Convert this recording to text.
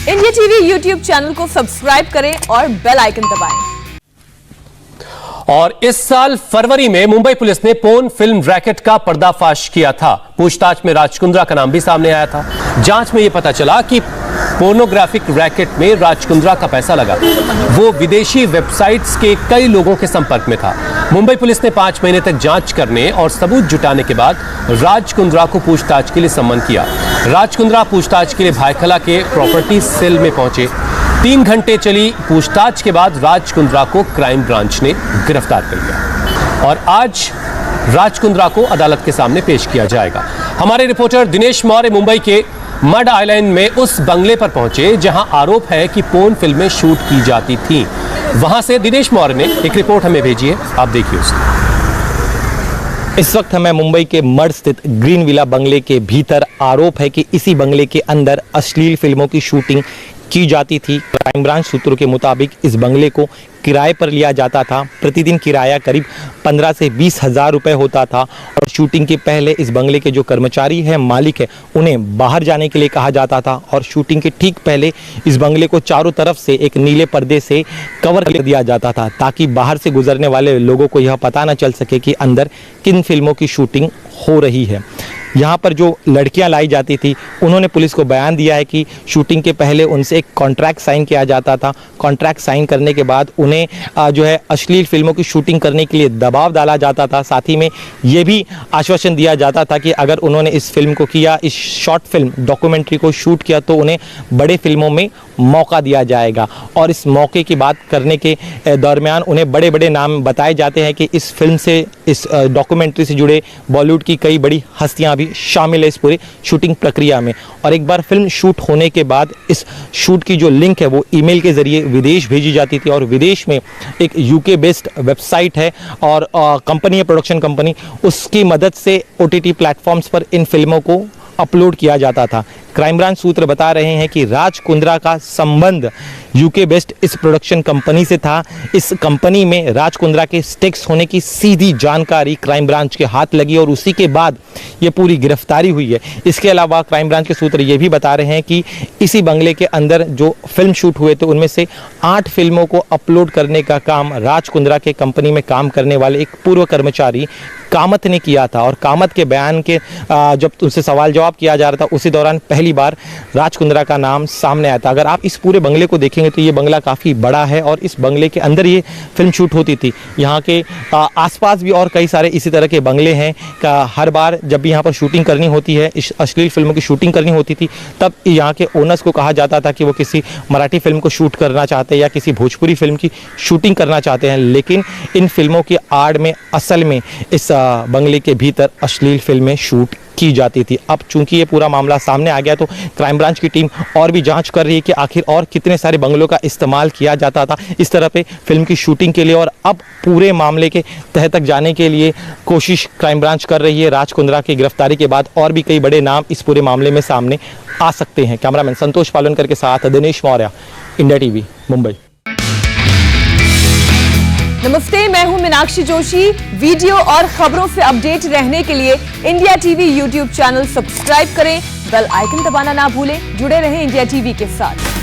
India TV YouTube channel को subscribe करें और बेल आइकन दबाएं। और इस साल फरवरी में मुंबई पुलिस ने पोर्न फिल्म रैकेट का पर्दाफाश किया था। पूछताछ में राज कुंद्रा का नाम भी सामने आया था। जांच में यह पता चला कि पोर्नोग्राफिक रैकेट में राज कुंद्रा का पैसा लगा। वो विदेशी वेबसाइट्स के कई लोगों के संपर्क में था। मुंबई पुलिस ने 5 महीने तक जांच करने और सबूत जुटाने के बाद राज कुंद्रा को पूछताछ के लिए सम्मन किया। राज कुंद्रा पूछताछ के लिए भायखला के प्रॉपर्टी सेल में पहुंचे। 3 घंटे चली पूछताछ के बाद राज कुंद्रा को क्राइम ब्रांच ने गिरफ्तार कर लिया और आज राज कुंद्रा को अदालत के सामने पेश किया जाएगा। हमारे रिपोर्टर दिनेश मौर्य मुंबई के मड आइलैंड में उस बंगले पर पहुंचे जहां आरोप है कि पोर्न फिल्में शूट की जाती थीं। वहां से दिनेश मौर्य ने एक रिपोर्ट हमें भेजी है, आप देखिए उसे। इस वक्त हमें मुंबई के मड स्थित ग्रीन विला बंगले के भीतर आरोप है कि इसी बंगले के अंदर अश्लील फिल्मों की शूटिंग की जाती थी। क्राइम ब्रांच सूत्रों के मुताबिक इस बंगले को किराए पर लिया जाता था। प्रतिदिन किराया करीब 15 से 20 हज़ार रुपये होता था और शूटिंग के पहले इस बंगले के जो कर्मचारी है, मालिक है, उन्हें बाहर जाने के लिए कहा जाता था और शूटिंग के ठीक पहले इस बंगले को चारों तरफ से एक नीले पर्दे से कवर कर दिया जाता था ताकि बाहर से गुजरने वाले लोगों को यह पता न चल सके कि अंदर किन फिल्मों की शूटिंग हो रही है। यहाँ पर जो लड़कियां लाई जाती थी उन्होंने पुलिस को बयान दिया है कि शूटिंग के पहले उनसे एक कॉन्ट्रैक्ट साइन किया जाता था। कॉन्ट्रैक्ट साइन करने के बाद उन्हें जो है अश्लील फिल्मों की शूटिंग करने के लिए दबाव डाला जाता था। साथ ही में ये भी आश्वासन दिया जाता था कि अगर उन्होंने इस फिल्म को किया, इस शॉर्ट फिल्म डॉक्यूमेंट्री को शूट किया, तो उन्हें बड़े फिल्मों में मौका दिया जाएगा। और इस मौके की बात करने के दरमियान उन्हें बड़े बड़े नाम बताए जाते हैं कि इस फिल्म से, इस डॉक्यूमेंट्री से जुड़े बॉलीवुड की कई बड़ी हस्तियां भी शामिल है इस पूरी शूटिंग प्रक्रिया में। और एक बार फिल्म शूट होने के बाद इस शूट की जो लिंक है वो ईमेल के जरिए विदेश भेजी जाती थी और विदेश में एक यूके बेस्ड वेबसाइट है और कंपनी है, प्रोडक्शन कंपनी, उसकी मदद से OTT प्लेटफॉर्म्स पर इन फिल्मों को अपलोड किया जाता था। क्राइम ब्रांच सूत्र बता रहे हैं कि राज कुंद्रा का संबंध यूके बेस्ड इस प्रोडक्शन कंपनी से था। इस कंपनी में राज कुंद्रा के स्टेक्स होने की सीधी जानकारी क्राइम ब्रांच के हाथ लगी और उसी के बाद ये पूरी गिरफ्तारी हुई है। इसके अलावा क्राइम ब्रांच के सूत्र ये भी बता रहे हैं कि इसी बंगले के अंदर जो फिल्म शूट हुए थे उनमें से 8 फिल्मों को अपलोड करने का काम राज कुंद्रा के कंपनी में काम करने वाले एक पूर्व कर्मचारी कामत ने किया था। और कामत के बयान के जब उनसे सवाल जवाब किया जा रहा था उसी दौरान पहली बार राज कुंद्रा का नाम सामने आया था। अगर आप इस पूरे बंगले को देखेंगे तो ये बंगला काफ़ी बड़ा है और इस बंगले के अंदर ये फिल्म शूट होती थी। यहाँ के आसपास भी और कई सारे इसी तरह के बंगले हैं। हर बार जब भी यहाँ पर शूटिंग करनी होती है, इस अश्लील फिल्मों की शूटिंग करनी होती थी, तब यहाँ के ओनर्स को कहा जाता था कि वो किसी मराठी फिल्म को शूट करना चाहते हैं या किसी भोजपुरी फिल्म की शूटिंग करना चाहते हैं, लेकिन इन फिल्मों की आड़ में असल में इस बंगले के भीतर अश्लील फिल्में शूट की जाती थी। अब चूंकि ये पूरा मामला सामने आ गया तो क्राइम ब्रांच की टीम और भी जांच कर रही है कि आखिर और कितने सारे बंगलों का इस्तेमाल किया जाता था इस तरह पे फिल्म की शूटिंग के लिए। और अब पूरे मामले के तह तक जाने के लिए कोशिश क्राइम ब्रांच कर रही है। राज कुंद्रा की गिरफ्तारी के बाद और भी कई बड़े नाम इस पूरे मामले में सामने आ सकते हैं। कैमरामैन संतोष पालनकर के साथ दिनेश मौर्य, इंडिया टीवी, मुंबई। नमस्ते, मैं हूं मीनाक्षी जोशी। वीडियो और खबरों से अपडेट रहने के लिए India TV YouTube channel subscribe करें, बेल आइकन दबाना ना भूलें। जुड़े रहें इंडिया टीवी के साथ।